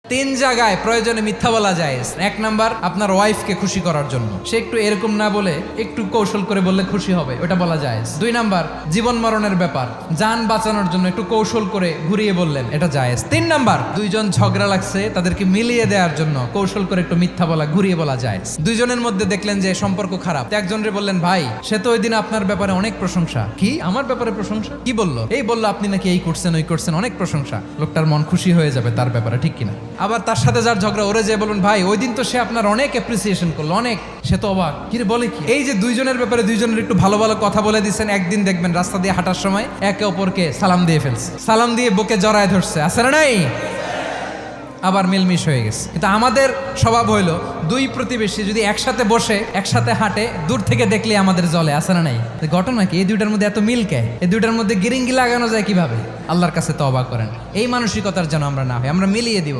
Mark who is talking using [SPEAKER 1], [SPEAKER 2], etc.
[SPEAKER 1] তিন জায়গায় প্রয়োজনে মিথ্যা বলা যায়। এক নাম্বার, আপনার ওয়াইফকে খুশি করার জন্য, সে একটু এরকম না বলে একটু কৌশল করে বললে খুশি হবে, ওটা বলা যায়। দুই নাম্বার, জীবন মরণের ব্যাপার, যান বাঁচানোর জন্য একটু কৌশল করে ঘুরিয়ে বললেন, এটা জায়েজ। তিন নাম্বার, দুইজন ঝগড়া লাগছে তাদেরকে মিলিয়ে দেওয়ার জন্য কৌশল করে একটু মিথ্যা বলা, ঘুরিয়ে বলা যায়। দুইজনের মধ্যে দেখলেন যে সম্পর্ক খারাপ, একজনরে বললেন, ভাই সে তো ওই দিন আপনার ব্যাপারে অনেক প্রশংসা। কি আমার ব্যাপারে প্রশংসা? কি বললো? এই বললো আপনি নাকি এই করছেন ওই করছেন, অনেক প্রশংসা। লোকটার মন খুশি হয়ে যাবে তার ব্যাপারে, ঠিক কিনা? আবার তার সাথে যার ঝগড়া, ওরে যে বলুন, ভাই ওই দিন তো সে আপনার অনেক অ্যাপ্রিসিয়েশন করলো, অনেক। সে তো অবাক, কি রে বলে কি? এই যে দুইজনের ব্যাপারে দুইজনের একটু ভালো ভালো কথা বলে দিচ্ছেন, একদিন দেখবেন রাস্তা দিয়ে হাঁটার সময় একে অপরকে সালাম দিয়ে ফেলছে, সালাম দিয়ে বুকে জড়ায় ধরছে, আছে না নাই? আবার মিলমিশ হয়ে গেছে। কিন্তু আমাদের স্বভাব হইলো, দুই প্রতিবেশী যদি একসাথে বসে একসাথে হাঁটে, দূর থেকে দেখলে আমাদের জলে, আছে না নাই? ঘটনা কি? এই দুইটার মধ্যে এত মিল কে? এই দুইটার মধ্যে গিরিঙ্গি লাগানো যায় কিভাবে? আল্লাহর কাছে তওবা করেন, এই মানসিকতার যেন আমরা না হয়, আমরা মিলিয়ে দিব।